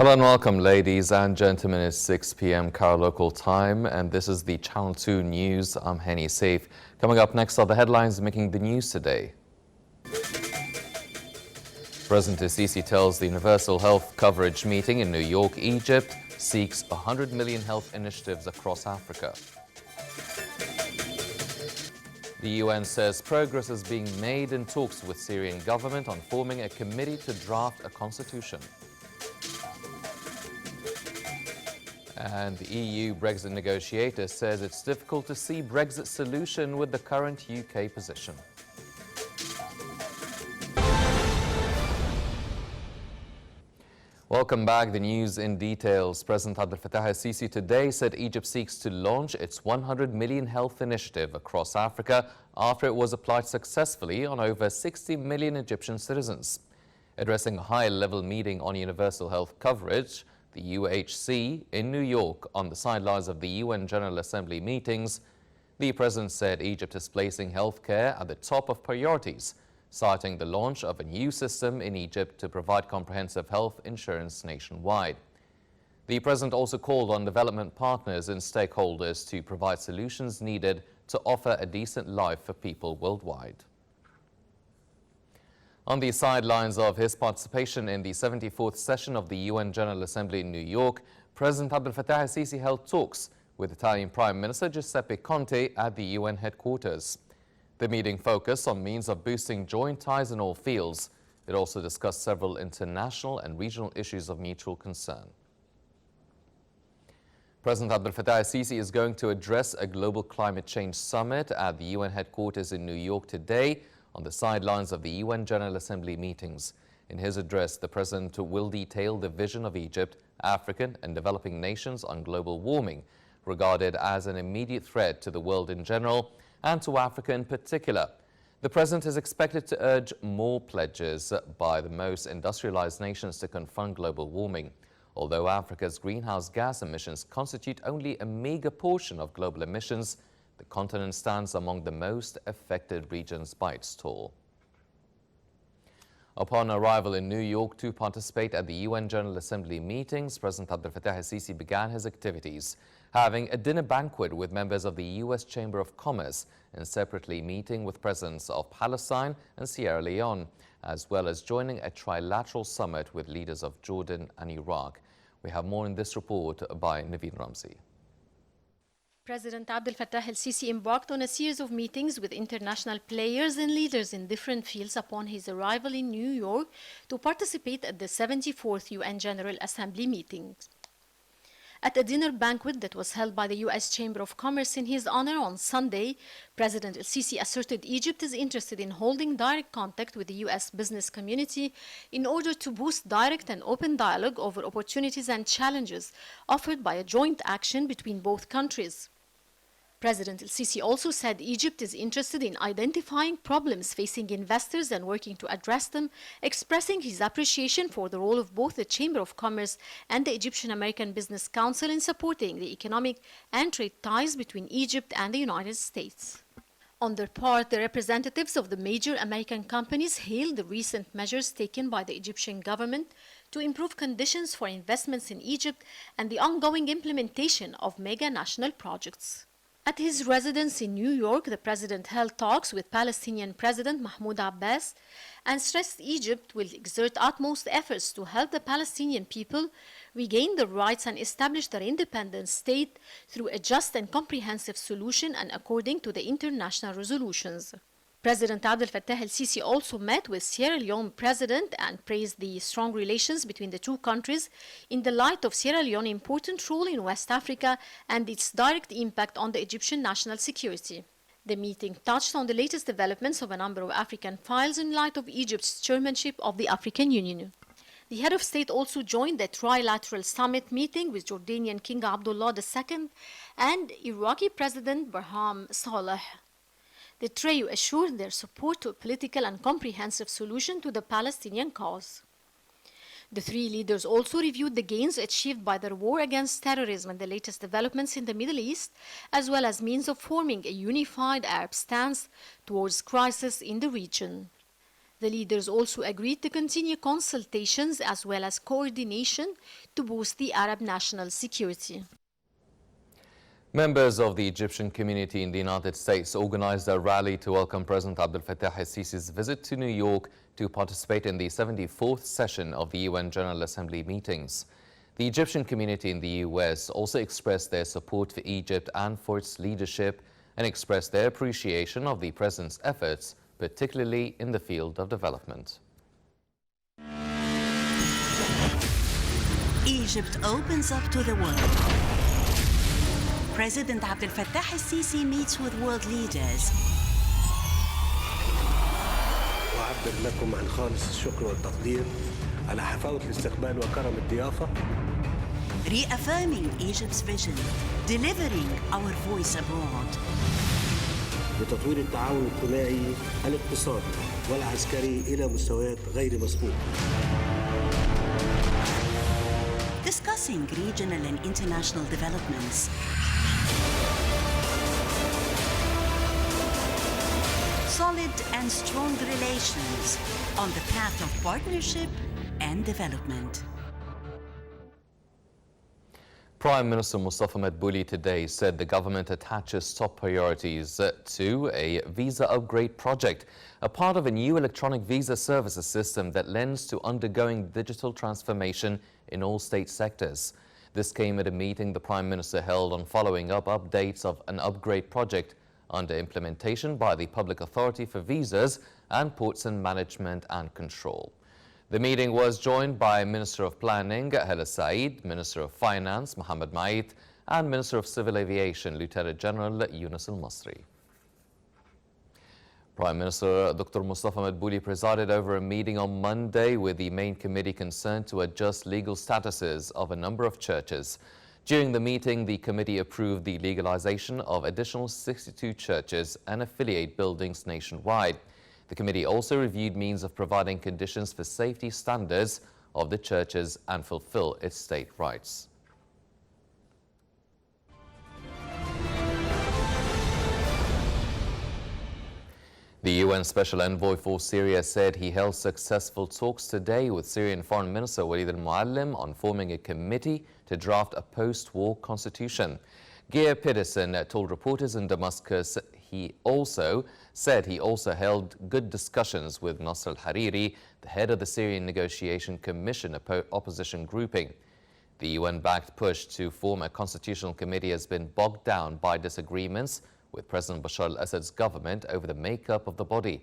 Hello and welcome, ladies and gentlemen. It's 6 p.m. Cairo local time, and this is the Channel 2 News. I'm Henny Saif. Coming up next are the headlines making the news today. President Sisi tells the Universal Health Coverage meeting in New York, Egypt, seeks 100 million health initiatives across Africa. The UN says progress is being made in talks with Syrian government on forming a committee to draft a constitution. And the EU Brexit negotiator says it's difficult to see Brexit solution with the current UK position. Welcome back. The news in details. President Abdel Fattah el-Sisi today said Egypt seeks to launch its 100 million health initiative across Africa after it was applied successfully on over 60 million Egyptian citizens. Addressing a high-level meeting on universal health coverage, the UHC, in New York on the sidelines of the UN General Assembly meetings, the president said Egypt is placing healthcare at the top of priorities, citing the launch of a new system in Egypt to provide comprehensive health insurance nationwide. The president also called on development partners and stakeholders to provide solutions needed to offer a decent life for people worldwide. On the sidelines of his participation in the 74th session of the UN General Assembly in New York, President Abdel Fattah el-Sisi held talks with Italian Prime Minister Giuseppe Conte at the UN headquarters. The meeting focused on means of boosting joint ties in all fields. It also discussed several international and regional issues of mutual concern. President Abdel Fattah el-Sisi is going to address a global climate change summit at the UN headquarters in New York today, on the sidelines of the UN General Assembly meetings. In his address, the president will detail the vision of Egypt, African and developing nations on global warming, regarded as an immediate threat to the world in general and to Africa in particular. The president is expected to urge more pledges by the most industrialized nations to confront global warming. Although Africa's greenhouse gas emissions constitute only a meager portion of global emissions, the continent stands among the most affected regions by its toll. Upon arrival in New York to participate at the UN General Assembly meetings, President Abdel Fattah el-Sisi began his activities, having a dinner banquet with members of the U.S. Chamber of Commerce and separately meeting with presidents of Palestine and Sierra Leone, as well as joining a trilateral summit with leaders of Jordan and Iraq. We have more in this report by Naveen Ramsey. President Abdel Fattah el-Sisi embarked on a series of meetings with international players and leaders in different fields upon his arrival in New York to participate at the 74th UN General Assembly meetings. At a dinner banquet that was held by the U.S. Chamber of Commerce in his honor on Sunday, President el-Sisi asserted Egypt is interested in holding direct contact with the U.S. business community in order to boost direct and open dialogue over opportunities and challenges offered by a joint action between both countries. President el-Sisi also said Egypt is interested in identifying problems facing investors and working to address them, expressing his appreciation for the role of both the Chamber of Commerce and the Egyptian American Business Council in supporting the economic and trade ties between Egypt and the United States. On their part, the representatives of the major American companies hailed the recent measures taken by the Egyptian government to improve conditions for investments in Egypt and the ongoing implementation of mega-national projects. At his residence in New York, the president held talks with Palestinian President Mahmoud Abbas and stressed Egypt will exert utmost efforts to help the Palestinian people regain their rights and establish their independent state through a just and comprehensive solution and according to the international resolutions. President Abdel Fattah el-Sisi also met with Sierra Leone President and praised the strong relations between the two countries in the light of Sierra Leone's important role in West Africa and its direct impact on the Egyptian national security. The meeting touched on the latest developments of a number of African files in light of Egypt's chairmanship of the African Union. The head of state also joined the trilateral summit meeting with Jordanian King Abdullah II and Iraqi President Barham Saleh. The trio assured their support to a political and comprehensive solution to the Palestinian cause. The three leaders also reviewed the gains achieved by their war against terrorism and the latest developments in the Middle East, as well as means of forming a unified Arab stance towards crisis in the region. The leaders also agreed to continue consultations as well as coordination to boost the Arab national security. Members of the Egyptian community in the United States organized a rally to welcome President Abdel Fattah el-Sisi's visit to New York to participate in the 74th session of the UN General Assembly meetings. The Egyptian community in the US also expressed their support for Egypt and for its leadership and expressed their appreciation of the president's efforts, particularly in the field of development. Egypt opens up to the world. President Abdel Fattah el-Sisi meets with world leaders. أعبر لكم عن خالص الشكر والتقدير على حفاوة الاستقبال وكرم الضيافة. Reaffirming Egypt's vision, delivering our voice abroad. لتطوير التعاون الثنائي الاقتصادي والعسكري إلى مستويات غير مسبوقة. Discussing regional and international developments. Solid and strong relations on the path of partnership and development. Prime Minister Mustafa Madbouli today said the government attaches top priorities to a visa upgrade project, a part of a new electronic visa services system that lends to undergoing digital transformation in all state sectors. This came at a meeting the Prime Minister held on following up updates of an upgrade project under implementation by the Public Authority for Visas and Ports and Management and Control. The meeting was joined by Minister of Planning, Hala Said, Minister of Finance, Mohammed Mait, and Minister of Civil Aviation, Lieutenant General Yunus Al-Masri. Prime Minister Dr. Mustafa Madbouli presided over a meeting on Monday with the main committee concerned to adjust legal statuses of a number of churches. During the meeting, the committee approved the legalization of additional 62 churches and affiliate buildings nationwide. The committee also reviewed means of providing conditions for safety standards of the churches and fulfill its state rights. The UN Special Envoy for Syria said he held successful talks today with Syrian Foreign Minister Walid al-Muallim on forming a committee to draft a post-war constitution. Geir Pedersen told reporters in Damascus he also held good discussions with Nasser al-Hariri, the head of the Syrian Negotiation Commission opposition grouping. The UN-backed push to form a constitutional committee has been bogged down by disagreements with President Bashar al-Assad's government over the makeup of the body.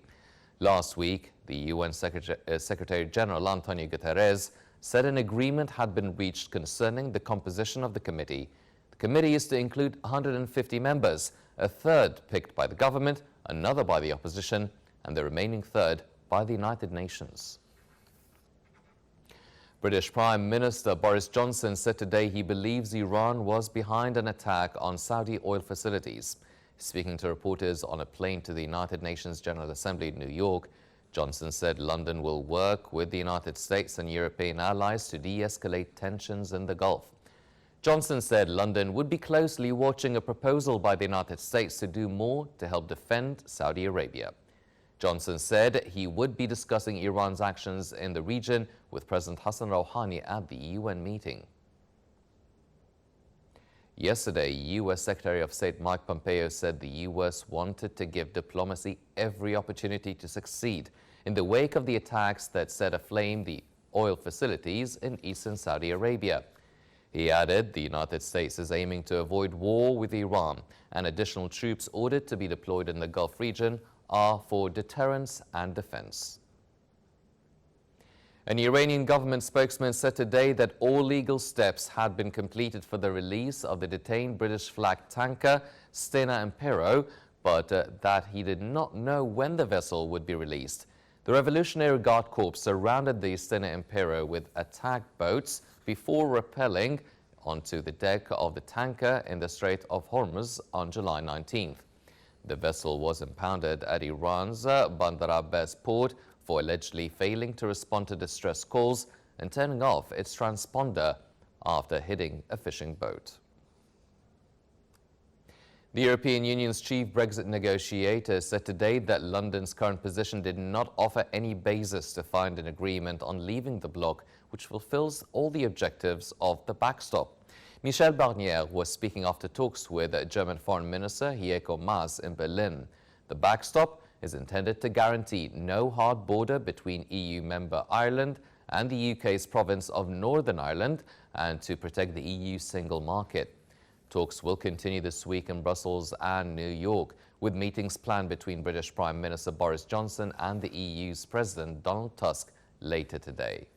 Last week, the UN Secretary-General Althanya said an agreement had been reached concerning the composition of the committee. The committee is to include 150 members, a third picked by the government, another by the opposition, and the remaining third by the United Nations. British Prime Minister Boris Johnson said today he believes Iran was behind an attack on Saudi oil facilities. Speaking to reporters on a plane to the United Nations General Assembly in New York, Johnson said London will work with the United States and European allies to de-escalate tensions in the Gulf. Johnson said London would be closely watching a proposal by the United States to do more to help defend Saudi Arabia. Johnson said he would be discussing Iran's actions in the region with President Hassan Rouhani at the UN meeting. Yesterday, U.S. Secretary of State Mike Pompeo said the U.S. wanted to give diplomacy every opportunity to succeed in the wake of the attacks that set aflame the oil facilities in eastern Saudi Arabia. He added the United States is aiming to avoid war with Iran, and additional troops ordered to be deployed in the Gulf region are for deterrence and defense. An Iranian government spokesman said today that all legal steps had been completed for the release of the detained British flag tanker Stena Impero, but that he did not know when the vessel would be released. The Revolutionary Guard Corps surrounded the Stena Impero with attack boats before rappelling onto the deck of the tanker in the Strait of Hormuz on July 19th. The vessel was impounded at Iran's Bandar Abbas port for allegedly failing to respond to distress calls and turning off its transponder after hitting a fishing boat. The European Union's chief Brexit negotiator said today that London's current position did not offer any basis to find an agreement on leaving the bloc, which fulfills all the objectives of the backstop. Michel Barnier was speaking after talks with German Foreign Minister Heiko Maas in Berlin. The backstop is intended to guarantee no hard border between EU member Ireland and the UK's province of Northern Ireland and to protect the EU single market. Talks will continue this week in Brussels and New York, with meetings planned between British Prime Minister Boris Johnson and the EU's President Donald Tusk later today.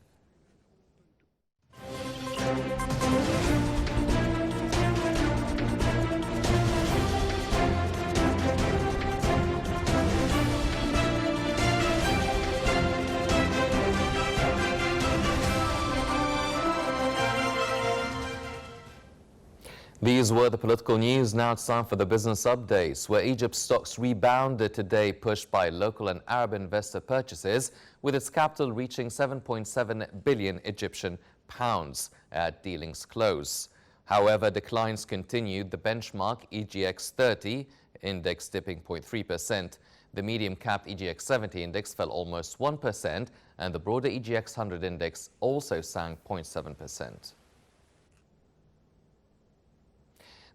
These were the political news. Now it's time for the business updates, where Egypt's stocks rebounded today, pushed by local and Arab investor purchases, with its capital reaching 7.7 billion Egyptian pounds at dealing's close. However, declines continued. The benchmark EGX 30 index dipping 0.3%. The medium-cap EGX 70 index fell almost 1%, and the broader EGX 100 index also sank 0.7%.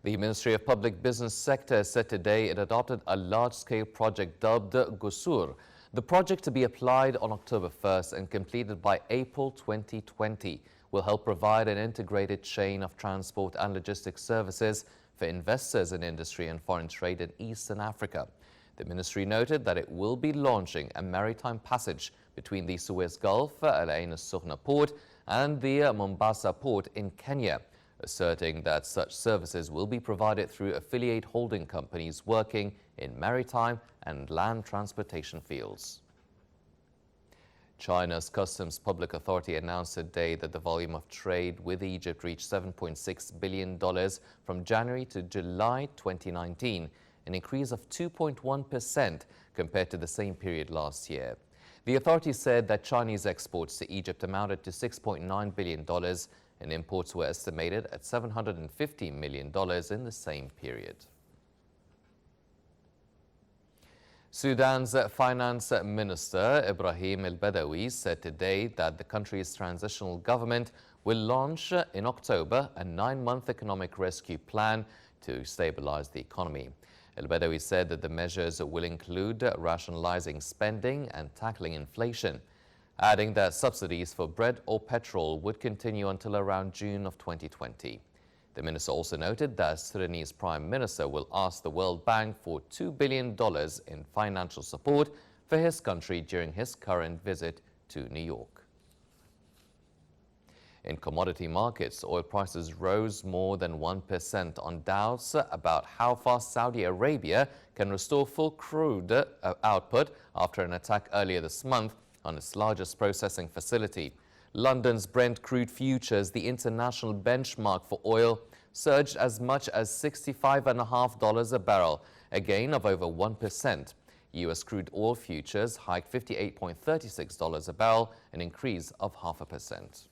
The Ministry of Public Business Sector said today it adopted a large-scale project dubbed Gusur. The project, to be applied on October 1st and completed by April 2020, will help provide an integrated chain of transport and logistics services for investors in industry and foreign trade in Eastern Africa. The ministry noted that it will be launching a maritime passage between the Suez Gulf, Al Ain al-Sukhna port, and the Mombasa port in Kenya, asserting that such services will be provided through affiliate holding companies working in maritime and land transportation fields. China's Customs Public Authority announced today that the volume of trade with Egypt reached $7.6 billion from January to July 2019, an increase of 2.1% compared to the same period last year. The authority said that Chinese exports to Egypt amounted to $6.9 billion, and imports were estimated at $750 million in the same period. Sudan's Finance Minister Ibrahim al-Badawi said today that the country's transitional government will launch in October a 9-month economic rescue plan to stabilize the economy. Al-Badawi said that the measures will include rationalizing spending and tackling inflation, adding that subsidies for bread or petrol would continue until around June of 2020. The minister also noted that Sudanese Prime Minister will ask the World Bank for $2 billion in financial support for his country during his current visit to New York. In commodity markets, oil prices rose more than 1% on doubts about how fast Saudi Arabia can restore full crude output after an attack earlier this month on its largest processing facility. London's Brent crude futures, the international benchmark for oil, surged as much as $65.50 a barrel, a gain of over 1%. U.S. crude oil futures hiked $58.36 a barrel, an increase of 0.5%.